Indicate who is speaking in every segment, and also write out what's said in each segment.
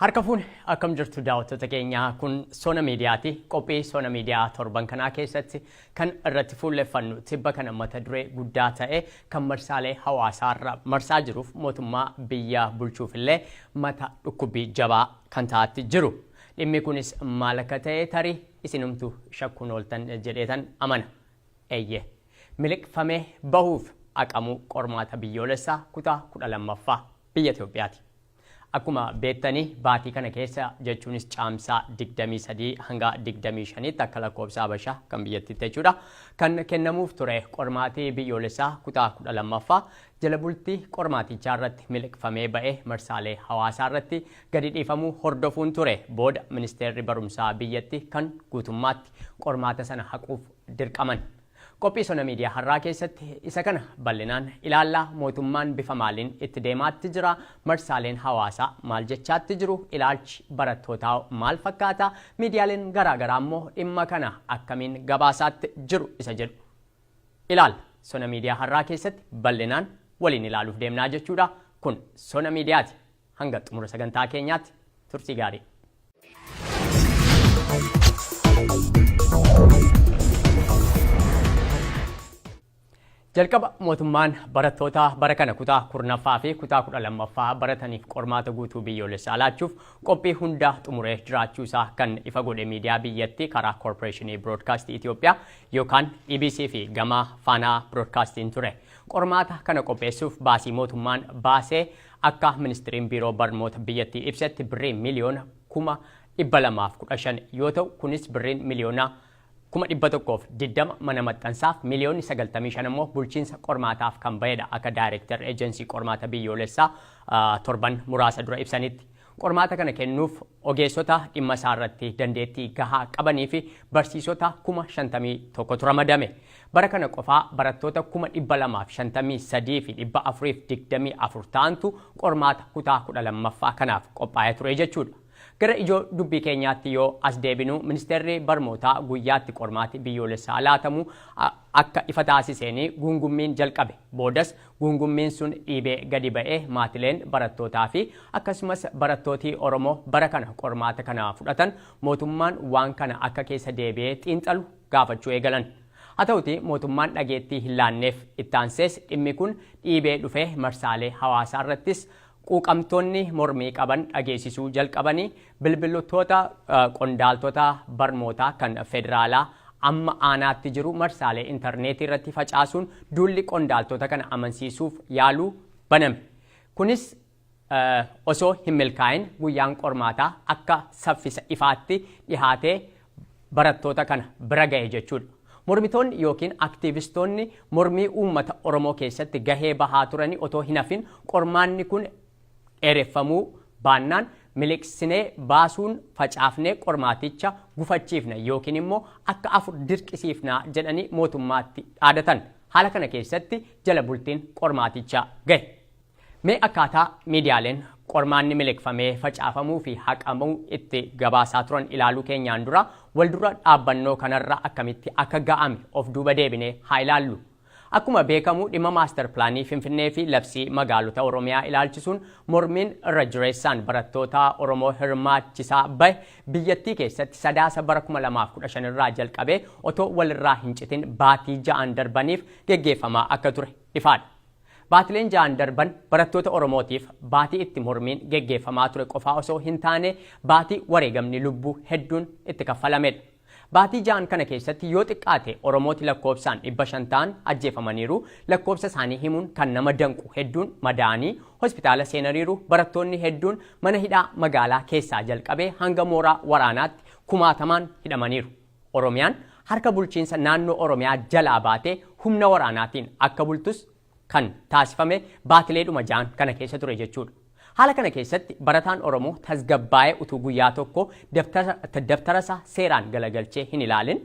Speaker 1: Harka fuun akkam jirtu daawwattoota keenyaa kun Sona Miidiyaati. Qophii Sona Miidiyaa torban kanaa keessatti kan irratti fuulleffannu tibba kana mata duree guddaa ta'e kan marsaalee hawaasaarra marsaa jiruuf mootummaa biyya bulchuuf illee mata dhukkubii jabaa kan taa'atti jiru. Dhimmi kunis maal akka ta'e tarii isinumtu shakkuun ooltan jedheetan amana. Eeyyee miliqfamee bahuuf aqamuu qormaata biyyoolessaa kutaa 12ffaa biyya Itoophiyaati. Akkuma beektanii baatii kana keessa jechuunis caamsaa 23 hanga 25tti akka lakkoofsa Habashaa kan biyyattiitti jechuudha kan kennamuuf ture qormaatii biyyoolessaa kutaa 12ffaa jala bultii qormaatichaa irratti miliqfamee ba'ee marsaalee hawaasaa irratti gadi dhiifamuu hordofuun ture booda ministeerri barumsaa biyyatti kan guutummaatti qormaata sana haquuf dirqaman. Qophii Sona Miidiyaa har'aa keessatti isa kana bal'inaan ilaallaa mootummaan bifa maaliin itti deemaatti jira marsaaleen hawaasaa maal jechaatti jiru ilaalchi barattootaa maal fakkaata miidiyaaleen garaagaraa immoo dhimma kana akkamiin gabaasaatti jiru isa jedhu ilaalla. Sona Miidiyaa har'aa keessatti bal'inaan waliin ilaaluuf deemnaa jechuudha. Kun Sona Miidiyaati. Hanga xumura sagantaa keenyaatti turtii gaarii. Jalqaba mootummaan barattoota bara kana kutaa 10ffaa fi kutaa 12ffaa barataniif qormaata guutuu biyyoolessaa laachuuf qophii hunda xumuree jiraachuusaa kan ifa godhe miidiyaa biyyattii karaa Corporation Broadcast Ethiopia yookaan EBC fi gama Faanaa Broadcasting ture. Qormaata kana qopheessuuf baasii mootummaan baasee akka ministeeriin biiroo barnoota biyyattii ibsetti birriin miliyoona 215 yoo ta'u kunis birriin miliyoona 120 mana maxxansaaf miliyoonni 95 immoo bulchiinsa qormaataaf kan bahedha akka Director Agency qormaata biyyoolessaa torban muraasa dura ibsanitti. Qormaata kana kennuuf ogeessota dhimma isaa irratti dandeettii gahaa qabanii fi barsiisota 51,000 ramadame. Bara kana qofaa barattoota 253 fi 424 ta'antu qormaata kutaa 12ffaa kanaaf qophaa'ee ture jechuudha. Gara ijoo dubbii keenyaatti yoo as deebinu ministeerri barnootaa guyyaatti qormaati biyyoolessaa laatamu akka ifa taasiseen gungummiin jalqabe. Boodas gungummiin sun dhiibee gadi ba'ee maatileen barattootaa fi akkasumas barattootii Oromoo bara kana qormaata kana fudhatan mootummaan waan kana akka keessa deebi'ee xiinxalu gaafachuu eegalan. Haa ta'uti mootummaan dhageettii hin laanneef ittaansees dhimmi kun dhiibee dhufee marsaalee hawaasaa irrattis quuqamtoonni mormii qaban dhageessisuu jalqabanii bilbiloota qondaaltota barnootaa kan federaalaa amma aanaatti jiru marsaalee intarneetii irratti facaasuun duulli qondaaltota kana amansiisuuf yaaluu baname. Kunis osoo hin milkaa'in guyyaan qormaataa akka saffisa ifaatti dhihaatee barattoota kana bira ga'e jechuudha. Mormitoonni yookiin aktiivistoonni mormii uummata Oromoo keessatti gahee bahaa turanii otoo hin hafin qormaanni kun dheereffamuu baannaan miliqsinee baasuun facaafnee qormaaticha gufachiifna yookiin immoo akka afur dirqisiifna jedhanii mootummaatti dhaadatan. Haala kana keessatti jala bultiin qormaatichaa gahe. Mee akkaataa miidiyaaleen qormaanni miliqfamee facaafamuu fi haqamuu itti gabaasaa turan ilaaluu keenyaan dura waldura dhaabbannoo kanarra akkamitti akka ga'ame of duuba deebinee haa ilaallu. Akkuma beekamu dhimma maaster pilaanii Finfinnee fi labsii magaalota Oromiyaa ilaalchisuun mormiin irra jireessaan barattoota Oromoo hirmaachisaa bahe biyyattii keessatti sadaasa bara 2015 irraa jalqabee otoo walirraa hin citin baatii 6 darbaniif geggeeffamaa akka ture ifaadha. Baatileen 6 darban barattoota Oromootiif baatii itti mormiin geggeeffamaa ture qofaa osoo hin taane baatii wareegamni lubbuu hedduun itti kaffalamedha. Baatii 6 kana keessatti yoo xiqqaate Oromooti lakkoofsaan 500 ta'an ajjeefamaniiru lakkoofsa isaanii himuun kan nama danqu hedduun madaa'anii hospitaala seenaniiru barattoonni hedduun mana hidhaa magaalaa keessaa jalqabee hanga mooraa waraanaatti kumaatamaan hidhamaniiru. Oromiyaan harka bulchiinsa naannoo Oromiyaa jalaa baatee humna waraanaatiin akka bultus kan taasifame baatileedhuma 6 kana keessa ture jechuudha. Haala kana keessatti barataan Oromoo tasgabbaa'ee utuu guyyaa tokko daftara isaa seeraan galagalchee hin ilaalin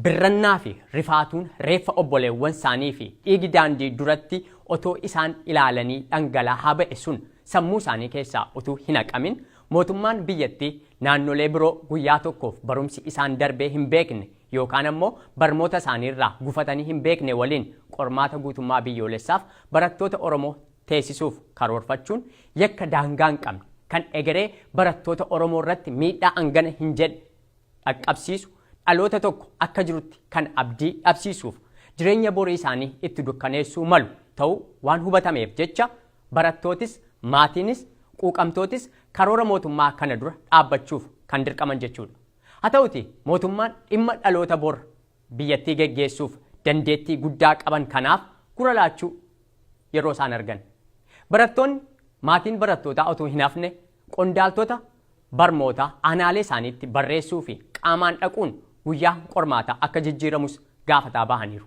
Speaker 1: birrannaa fi rifaatuun reeffa obboleewwan isaanii fi dhiigi daandii duratti otoo isaan ilaalanii dhangala'aa ba'e sun sammuu isaanii keessaa utuu hin haqamin mootummaan biyyattii naannolee biroo guyyaa tokkoof barumsi isaan darbee hin beekne yookaan ammoo barmoota isaaniirraa gufatanii hin beekne waliin qormaata guutummaa biyyoolessaaf barattoota Oromoo teessisuuf karoorfachuun yakka daangaa hin qabne kan egeree barattoota Oromoo irratti miidhaa hangana hin jedhe dhaqqabsiisu dhaloota tokko akka jirutti kan abdii dhabsiisuuf jireenya borii isaanii itti dukkaneessuu malu ta'uu waan hubatameef jecha barattootis maatiinis quuqamtootis karoora mootummaa kana dura dhaabbachuuf kan dirqaman jechuudha. Haa ta'uti mootummaan dhimma dhaloota bor biyyattii geggeessuuf dandeettii guddaa qaban kanaaf gura laachuu yeroo isaan argan. Barattoonni maatiin barattootaa otoo hin hafne qondaaltota barmootaa aanaalee isaaniitti barreessuu fi qaamaan dhaquun guyyaa qormaataa akka jijjiiramus gaafataa bahaniiru.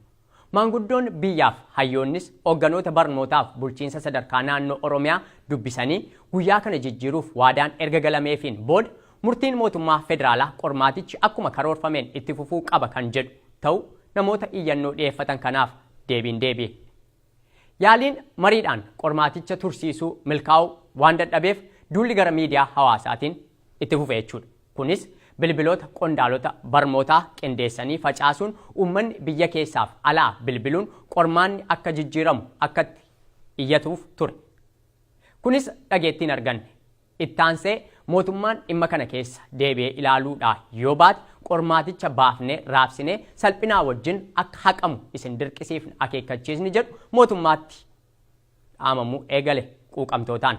Speaker 1: Maanguddoon biyyaaf hayyoonnis hogganoota barnootaaf bulchiinsa sadarkaa naannoo Oromiyaa dubbisanii guyyaa kana jijjiiruuf waadaan erga galameefiin booda murtiin mootummaa federaalaa qormaatichi akkuma karoorfameen itti fufuu qaba kan jedhu ta'u namoota iyyannoo dhiyeeffatan kanaaf deebiin deebi'e. Yaaliin mariidhaan qormaaticha tursiisuu milkaa'uu waan dadhabeef duulli gara miidiyaa hawaasaatiin itti fufe jechuudha. Kunis bilbiloota qondaalota barmootaa qindeessanii facaasuun uummanni biyya keessaaf alaa bilbiluun qormaanni akka jijjiiramu akka iyyatuuf ture. Kunis dhageettiin arganne. Ittaansee mootummaan dhimma kana keessa deebi'ee ilaaluudhaa yoo baate qormaaticha baafnee raabsinee salphinaa wajjin akka haqamu isin dirqisiifne akeekkachiisni jedhu mootummaatti dhaamamuu eegale quuqamtootaan.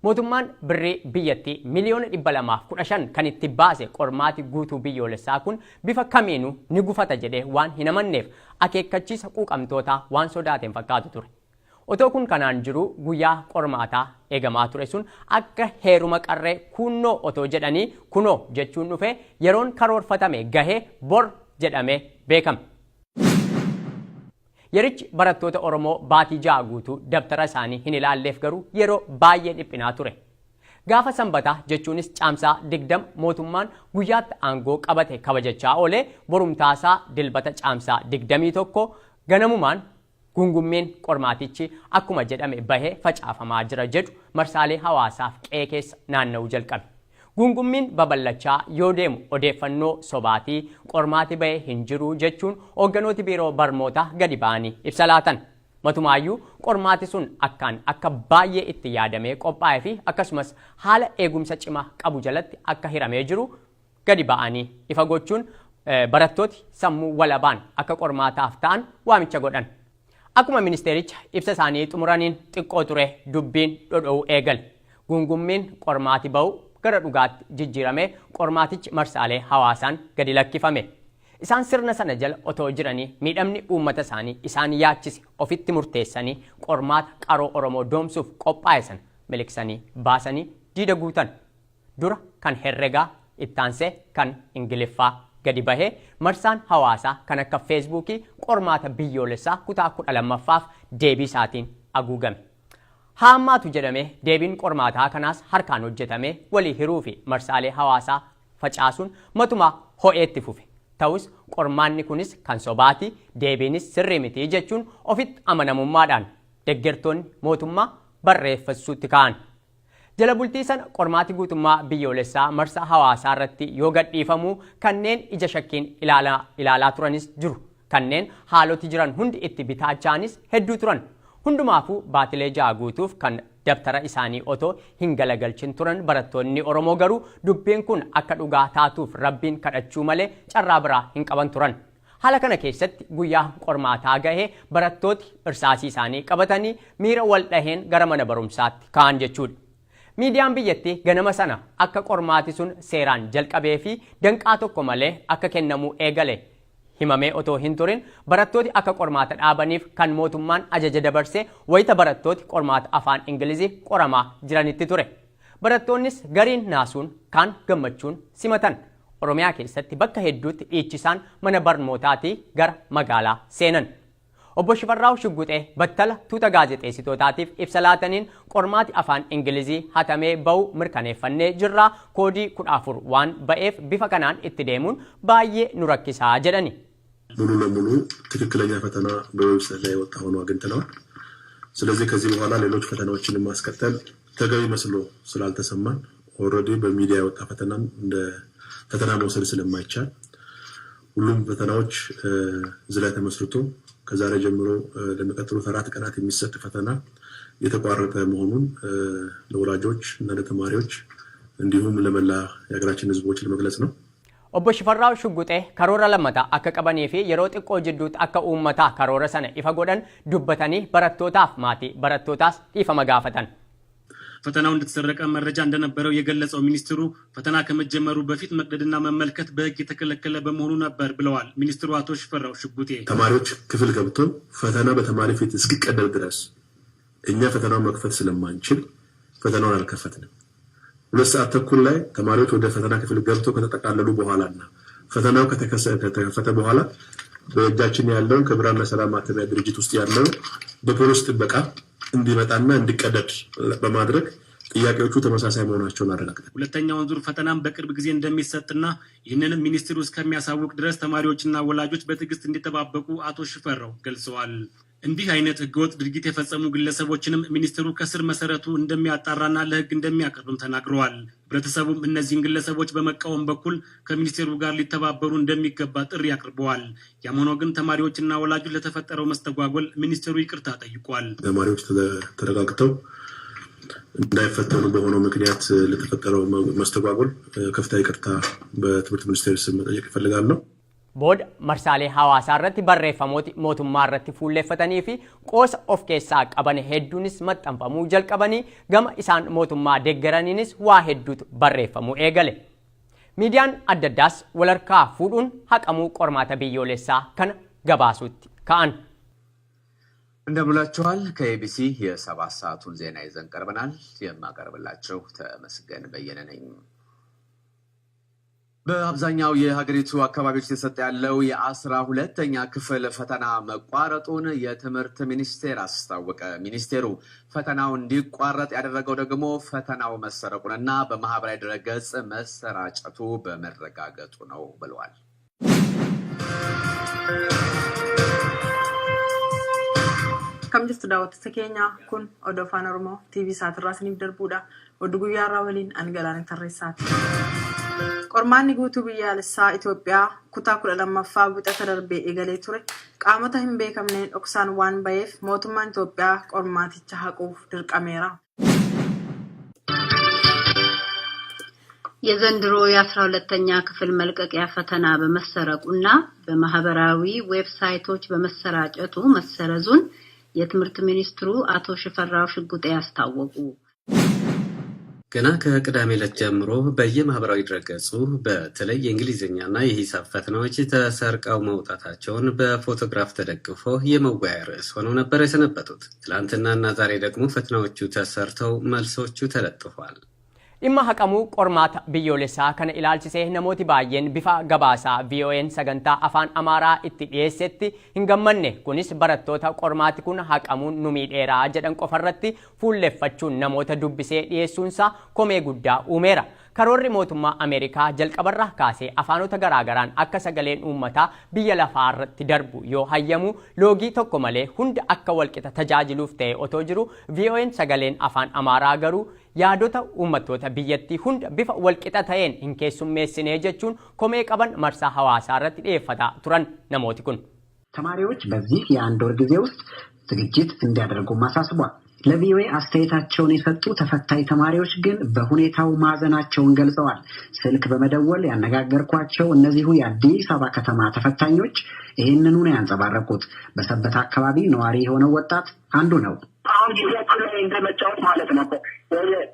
Speaker 1: Mootummaan birrii biyyattii miliyoona 215 kan itti baase qormaati guutuu biyyoolessaa kun bifa kamiinuu ni gufata jedhee waan hin amanneef akeekkachiisa quuqamtootaa waan sodaateen fakkaatu ture. Otoo kun kanaan jiru guyyaa qormaataa eegamaa ture sun akka heeruma qarree kunnoo otoo jedhanii kunoo jechuun dhufe yeroon karoorfatame gahee bor jedhamee beekame. Yerichi barattoota Oromoo baatii 6 guutuu dabtara isaanii hin ilaalleef garuu yeroo baay'ee dhiphinaa ture. Gaafa sanbataa jechuunis caamsaa 20 mootummaan guyyaatti aangoo qabate kabajachaa oolee borumtaasaa dilbata caamsaa 21 ganamumaan gungummeen qormaatichi akkuma jedhame bahee facaafamaa jira jedhu marsaalee hawaasaaf qe'ee keessa naanna'uu jalqabe. Gungummiin babal'achaa yoo deemu odeeffannoo sobaatii qormaati bahee hin jiru jechuun hoogganooti biiroo barmootaa gadi ba'anii ibsa laatan. Matumaayyuu qormaati sun akkaan akka baay'ee itti yaadamee qophaa'ee fi akkasumas haala eegumsa cimaa qabu jalatti akka hiramee jiru gadi ba'anii ifa gochuun barattooti sammuu walabaan akka qormaataaf ta'an waamicha godhan. Akkuma ministeericha ibsa isaanii xumuraniin xiqqoo ture dubbiin dhodha'uu eegale. Gungummiin qormaati ba'u gara dhugaatti jijjiiramee qormaatichi marsaalee hawaasaan gadi lakkifame. Isaan sirna sana jala otoo jiranii miidhamni uummata isaanii isaan yaachise ofitti murteessanii qormaata qaroo Oromoo doomsuuf qophaa'e sana miliqsanii baasanii diida guutan. Dura kan herregaa ittaansee kan Ingiliffaa gadi bahee marsaan hawaasaa kan akka feesbuukii qormaata biyyoolessaa kutaa 12ffaaf deebii isaatiin haguugame. Haammaatu jedhamee deebiin qormaataa kanaas harkaan hojjetamee walii hiruu fi marsaalee hawaasaa facaasuun matumaa ho'eetti fufe. Ta'us qormaanni kunis kan sobaati deebiinis sirrii miti jechuun ofitti amanamummaadhaan deeggartoonni mootummaa barreeffasuutti ka'an. Jala bultii sana qormaati guutummaa biyyoolessaa marsaa hawaasaa irratti yoo gadhiifamu kanneen ija shakkiin ilaalaa turanis jiru. Kanneen haaloti jiran hundi itti bitaachaanis hedduu turan. Hundumaafuu baatilee 6 guutuuf kan dabtara isaanii otoo hin galagalchin turan barattoonni Oromoo garuu dubbiin kun akka dhugaa taatuuf rabbiin kadhachuu malee carraa biraa hin qaban turan. Haala kana keessatti guyyaa qormaataa gahee barattooti irsaasii isaanii qabatanii miira wal dhaheen gara mana barumsaatti ka'an jechuudha. Miidiyaan biyyattii ganama sana akka qormaati sun seeraan jalqabee fi danqaa tokko malee akka kennamuu eegale himamee otoo hin turin barattooti akka qormaata dhaabaniif kan mootummaan ajaja dabarsee wayita barattooti qormaata afaan Ingilizii qoramaa jiranitti ture. Barattoonnis gariin naasuun kaan gammachuun simatan. Oromiyaa keessatti bakka hedduutti dhiichisaan mana barnootaatii gara magaalaa seenan. Obbo Shifarraaw Shugguxee battala tuuta gaazexeessitootaatiif ibsa laataniin qormaati afaan Ingilizii hatamee ba'uu mirkaneeffannee jirraa koodii 14 waan ba'eef bifa kanaan itti deemuun baay'ee nu rakkisaa jedhani.
Speaker 2: ሙሉ ለሙሉ ትክክለኛ ፈተና በዌብሳይት ላይ ወጣ ሆኖ አግኝተነዋል። ስለዚህ ከዚህ በኋላ ሌሎች ፈተናዎችን ማስከተል ተገቢ መስሎ ስላልተሰማን ኦልሬዲ በሚዲያ የወጣ ፈተናም እንደ ፈተና መውሰድ ስለማይቻል ሁሉም ፈተናዎች ዝላይ ተመስርቶ ከዛሬ ጀምሮ ለሚቀጥሉት 4 ቀናት የሚሰጥ ፈተና የተቋረጠ መሆኑን ለወላጆች እና ለተማሪዎች እንዲሁም ለመላ የሀገራችን ህዝቦች ለመግለጽ ነው።
Speaker 1: ኦቦ ሽፈራው ሽጉጤ ካሮራ ለመታ አከ ቀበኔ ፊ የሮ ጥቆ ጅዱት አከ ኡመታ ካሮራ ሰነ ኢፈ ጎደን ዱበተኒ በረቶታፍ ማቲ በረቶታስ ኢፈ መጋፈተን
Speaker 3: ፈተናው እንደተሰረቀ መረጃ እንደነበረው የገለጸው ሚኒስትሩ ፈተና ከመጀመሩ በፊት መቅደድና መመልከት በህግ የተከለከለ በመሆኑ ነበር ብለዋል። ሚኒስትሩ አቶ ሽፈራው ሽጉጤ
Speaker 2: ተማሪዎች ክፍል ገብተው ፈተና በተማሪ ፊት እስኪቀደድ ድረስ እኛ ፈተናውን መክፈት ስለማንችል ፈተናውን አልከፈትንም። 2 ሰዓት ተኩል ላይ ተማሪዎች ወደ ፈተና ክፍል ገብተው ከተጠቃለሉ በኋላና ፈተናው ከተከፈተ በኋላ በእጃችን ያለውን ከብራና ሰላም ማተሚያ ድርጅት ውስጥ ያለው በፖሊስ ጥበቃ እንዲመጣና እንዲቀደድ በማድረግ ጥያቄዎቹ ተመሳሳይ መሆናቸውን አረጋግጠናል።
Speaker 3: ሁለተኛውን ዙር ፈተናም በቅርብ ጊዜ እንደሚሰጥና ይህንንም ሚኒስትሩ እስከሚያሳውቅ ድረስ ተማሪዎችና ወላጆች በትዕግስት እንዲጠባበቁ አቶ ሽፈራው ገልጸዋል። እንዲህ አይነት ህገወጥ ድርጊት የፈጸሙ ግለሰቦችንም ሚኒስትሩ ከስር መሰረቱ እንደሚያጣራና ለህግ እንደሚያቀርብም ተናግረዋል። ህብረተሰቡም እነዚህን ግለሰቦች በመቃወም በኩል ከሚኒስትሩ ጋር ሊተባበሩ እንደሚገባ ጥሪ አቅርበዋል። ያም ሆኖ ግን ተማሪዎችና ወላጆች ለተፈጠረው መስተጓጎል ሚኒስትሩ ይቅርታ ጠይቋል።
Speaker 2: ተማሪዎች ተረጋግተው እንዳይፈተኑ በሆነው ምክንያት ለተፈጠረው መስተጓጎል ከፍተኛ ይቅርታ በትምህርት ሚኒስቴር ስም መጠየቅ እፈልጋለሁ።
Speaker 1: ቦድ መርሳሌ ሐዋሳ ረቲ በሬፈሞቲ ሞቱማ ረቲ ፉሌፈተኒ ፊ ቆስ ኦፍ ኬሳ ቀበኔ ሄዱንስ መጠንፈሙ ጀልቀበኒ ገማ ኢሳን ሞቱማ ደገረኒንስ ዋ ሄዱት በሬፈሙ ኤገለ ሚዲያን አደዳስ ወለርካ ፉዱን ሐቀሙ ቆርማተ ቢዮሌሳ ከነ ገባሱት ካን
Speaker 4: እንደምላችኋል ከኤቢሲ የ7 ሰዓቱን ዜና ይዘን ቀርበናል። የማቀርብላችሁ ተመስገን በየነ ነኝ። በአብዛኛው የሀገሪቱ አካባቢዎች ተሰጠ ያለው የ12ኛ ክፍል ፈተና መቋረጡን የትምህርት ሚኒስቴር አስታወቀ። ሚኒስቴሩ ፈተናው እንዲቋረጥ ያደረገው ደግሞ ፈተናው መሰረቁንና በማህበራዊ ድረገጽ መሰራጨቱ በመረጋገጡ ነው ብለዋል።
Speaker 5: Kam jirtu daawwattoota keenya kun Odeeffannoo Oromoo TV saatirraa isiniif darbuudha. Oduu guyyaarraa waliin Angalaan Tarreessaati. Qormaanni guutuu biyyaalessaa Itoophiyaa kutaa 12ffaa wixata darbee eegalee ture qaamota hin beekamneen dhoksaan waan ba'eef mootummaan Itoophiyaa qormaaticha haquuf dirqameera.
Speaker 6: የዘንድሮ የ12ኛ ክፍል መልቀቂያ ፈተና በመሰረቁና በማህበራዊ ዌብሳይቶች በመሰራጨቱ መሰረዙን የትምህርት ሚኒስትሩ አቶ ሽፈራው ሽጉጤ ያስታወቁ።
Speaker 7: ገና ከቅዳሜ ዕለት ጀምሮ በየማህበራዊ ድረገጹ በተለይ የእንግሊዝኛና የሂሳብ ፈተናዎች ተሰርቀው መውጣታቸውን በፎቶግራፍ ተደግፎ የመወያያ ርዕስ ሆነው ነበር የሰነበቱት። ትላንትናና ዛሬ ደግሞ ፈተናዎቹ ተሰርተው መልሶቹ ተለጥፈዋል።
Speaker 1: Imma haqamuu qormaata biyyoolessaa kana ilaalchisee namooti baay'een bifa gabaasaa VOA'n sagantaa afaan Amaaraa itti dhiyeessetti hin gammanne. Kunis barattoota qormaati kun haqamuun nu miidheeraa jedhan qofarratti fuulleffachuun namoota dubbisee dhiyeessuunsaa komee guddaa uumeera. Karoorri mootummaa Ameerikaa jalqabarraa kaasee afaanota garaagaraan akka sagaleen uummataa biyya lafaarratti darbu yoo hayyamu loogii tokko malee hunda akka walqixa tajaajiluuf ta'e otoo jiru VOA'n sagaleen afaan Amaaraa garuu yaadota uummattoota biyyattii hunda bifa walqixa ta'een hin keessummeessinee jechuun komee qaban marsaa hawaasaa irratti dhiyeeffataa turan namooti kun.
Speaker 8: ተማሪዎች በዚህ የአንድ ወር ጊዜ ውስጥ ዝግጅት እንዲያደርጉ ማሳስቧል። ለቪኦኤ አስተያየታቸውን የሰጡ ተፈታኝ ተማሪዎች ግን በሁኔታው ማዘናቸውን ገልጸዋል። ስልክ በመደወል ያነጋገርኳቸው እነዚሁ የአዲስ አበባ ከተማ ተፈታኞች ይህንኑ ነው ያንጸባረቁት። በሰበታ አካባቢ ነዋሪ የሆነው ወጣት አንዱ ነው።
Speaker 9: አሁን ጊዜያችን ላይ እንደመጫወት ማለት ነው።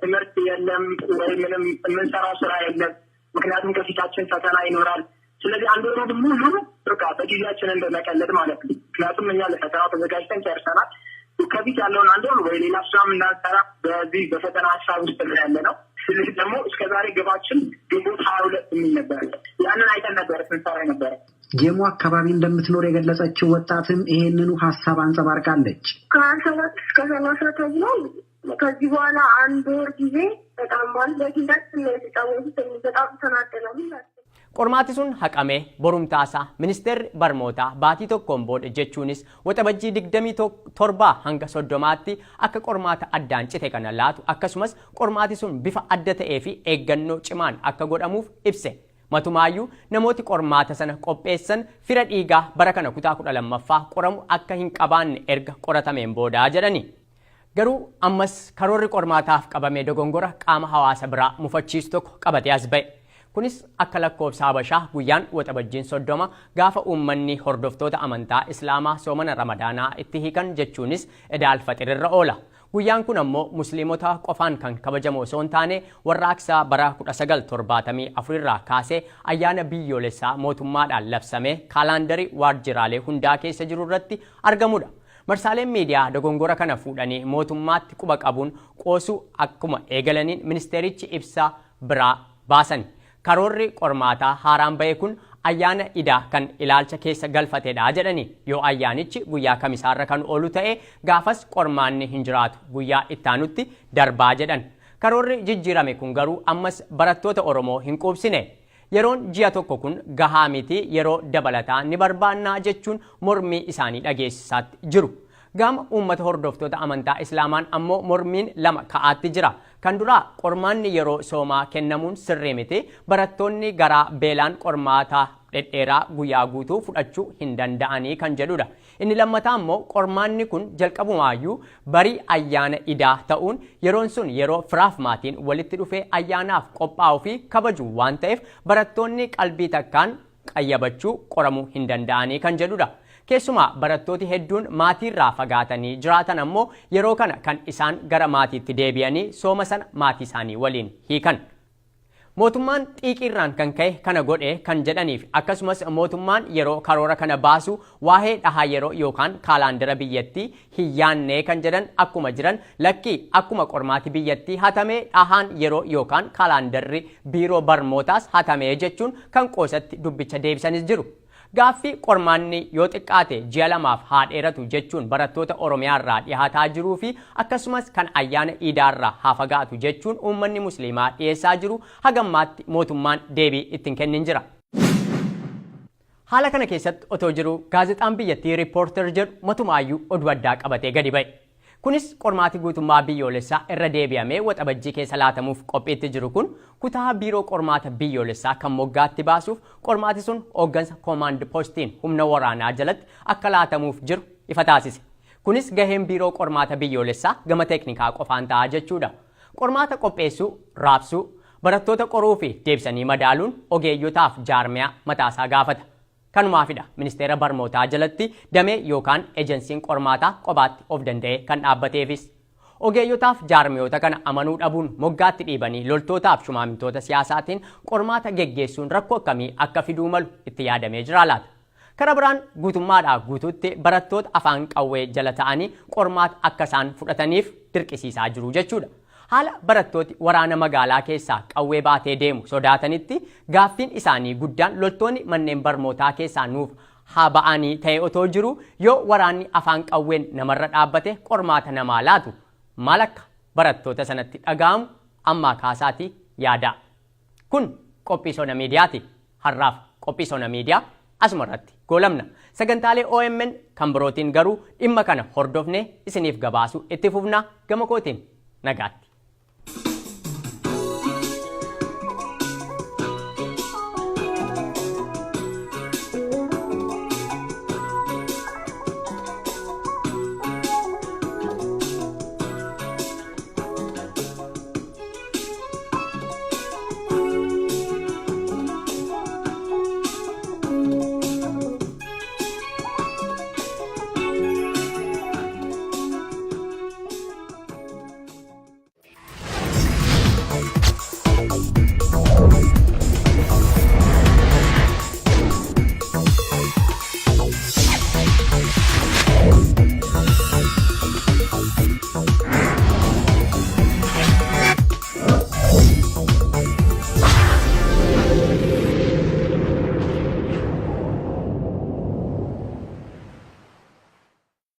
Speaker 9: ትምህርት የለም ወይ ምንም የምንሰራው ስራ የለም። ምክንያቱም ከፊታችን ፈተና ይኖራል። ስለዚህ አንድ ወር ሙሉ በቃ በጊዜያችን እንደመቀለድ ማለት ነው። ምክንያቱም እኛ ለፈተናው ተዘጋጅተን ጨርሰናል። ከፊት ያለውን አንድ ወር ወይ ሌላ ስራ ምናሰራ በዚህ በፈተና ሀሳብ ውስጥ ያለ ነው። ስለዚህ ደግሞ እስከዛሬ ግባችን ግንቦት 22 የሚል ነበር። ያንን አይተን ነበር ስንሰራ ነበር።
Speaker 8: ጀሞ አካባቢ እንደምትኖር የገለጸችው ወጣትም ይሄንኑ ሀሳብ አንጸባርቃለች።
Speaker 10: ከ7 እስከ 30 ተብሎ ከዚህ በኋላ አንድ ወር ጊዜ በጣም ማለት በጊዜያችን ላይ ተጫወቱ በጣም ተናደናል።
Speaker 1: qormaatisuun haqamee borumtaasaa ministeerri barmootaa baatii tokkoon booda jechuunis waxabajjii 27 hanga 30tti akka qormaata addaan cite kana laatu akkasumas qormaatisuun bifa adda ta'ee fi eeggannoo cimaan akka godhamuuf ibse. Matumaayyuu namooti qormaata sana qopheessan fira dhiigaa bara kana kutaa 12ffaa qoramu akka hin qabaanne erga qoratameen boodaa jedhani. Garuu ammas karoorri qormaataaf qabame dogongora qaama hawaasa biraa mufachiisu tokko qabatee as ba'e. Kunis akka lakkoofsa Habashaa guyyaan waxabajjiin 30 gaafa uummanni hordoftoota amantaa Islaamaa soomana Ramadaanaa itti hiikan jechuunis Eid al-Fixr irra oola. Guyyaan kun ammoo musliimota qofaan kan kabajamu osoo hin taane warraaqsa bara 1974 irraa kaasee ayyaana biyyoolessaa mootummaadhaan labsamee kaalaandarii waajjiraalee hundaa keessa jiru irratti argamudha. Marsaaleen miidiyaa dogongora kana fuudhanii mootummaatti quba qabuun qoosuu akkuma eegalaniin ministeerichi ibsa biraa baasan. Karoorri qormaataa haaraan ba'e kun ayyaana idaa kan ilaalcha keessa galfatedha jedhani. Yoo ayyaanichi guyyaa kamisaarra kan oolu ta'e gaafas qormaanni hin jiraatu guyyaa ittaanutti darbaa jedhan. Karoorri jijjiirame kun garuu ammas barattoota Oromoo hin quubsine. Yeroon ji'a tokko kun gahaa miti yeroo dabalataa ni barbaannaa jechuun mormii isaanii dhageessisaatti jiru. Gama uummata hordoftoota amantaa Islaamaan ammoo mormiin lama ka'aatti jira. Kan duraa qormaanni yeroo soomaa kennamuun sirrii miti barattoonni garaa beelaan qormaata dhedheeraa guyyaa guutuu fudhachuu hin danda'anii kan jedhudha. Inni lammataa ammoo qormaanni kun jalqabumaayyuu barii ayyaana idaa ta'uun yeroon sun yeroo firaaf maatiin walitti dhufee ayyaanaaf qophaa'uu fi kabaju waan ta'eef barattoonni qalbii takkaan qayyabachuu qoramuu hin danda'anii kan jedhudha. Keessumaa barattooti hedduun maatiirraa fagaatanii jiraatan ammoo yeroo kana kan isaan gara maatiitti deebi'anii sooma sana maatii isaanii waliin hiikan. Mootummaan xiiqiirraan kan ka'e kana godhe kan jedhaniif akkasumas mootummaan yeroo karoora kana baasu waa'ee dhahaa yeroo yookaan kaalaandara biyyattii hin yaannee kan jedhan akkuma jiran lakkii akkuma qormaati biyyattii hatamee dhahaan yeroo yookaan kaalaandarri biiroo barnootaas hatamee jechuun kan qoosatti dubbicha deebisanis jiru. Gaaffii qormaanni yoo xiqqaate ji'a lamaaf haa dheeratu jechuun barattoota Oromiyaarraa dhiyaataa jiruu fi akkasumas kan ayyaana iidaarraa haa fagaatu jechuun uummanni musliimaa dhiyeessaa jiru hagammaatti mootummaan deebii ittiin kennin jira. Haala kana keessatti otoo jiru gaazexaan biyyattii riippoorter jedhu matumaayyuu oduu addaa qabatee gadi ba'e. Kunis qormaati guutummaa biyyoolessaa irra deebi'amee waxabajjii keessa laatamuuf qophiitti jiru kun kutaa biiroo qormaata biyyoolessaa kan moggaatti baasuuf qormaati sun hooggansa koomaand poostiin humna waraanaa jalatti akka laatamuuf jiru ifa taasise. Kunis gaheen biiroo qormaata biyyoolessaa gama teeknikaa qofaan ta'a jechuudha. Qormaata qopheessuu, raabsuu, barattoota qoruu fi deebisanii madaaluun ogeeyyotaaf jaarmiyaa mataasaa gaafata. Kanumaafidha ministeera barnootaa jalatti damee yookaan ejensiin qormaataa qobaatti of danda'e kan dhaabbateefis. Ogeeyyotaaf jaarmiyoota kana amanuu dhabuun moggaatti dhiibanii loltootaaf shumaamintoota siyaasaatiin qormaata geggeessuun rakkoo akkamii akka fiduu malu itti yaadamee jira laata. Kara biraan guutummaadhaa guutuutti barattoota afaan qawwee jala ta'anii qormaata akka isaan fudhataniif dirqisiisaa jiru jechuudha. Haala barattooti waraana magaalaa keessaa qawwee baatee deemu sodaatanitti gaaffiin isaanii guddaan loltoonni manneen barnootaa keessaa nuuf haa ba'anii ta'e otoo jiru yoo waraanni afaan qawween namarra dhaabbate qormaata namaa laatu maal akka barattoota sanatti dhaga'amu ammaa kaasaatii yaada. Kun qophii Sona Miidiyaati. Har'aaf qophii Sona Miidiyaa asuma irratti goolabna. Sagantaalee OMN kan birootiin garuu dhimma kana hordofne isiniif gabaasuu itti fufna. Gama kootiin nagaatti.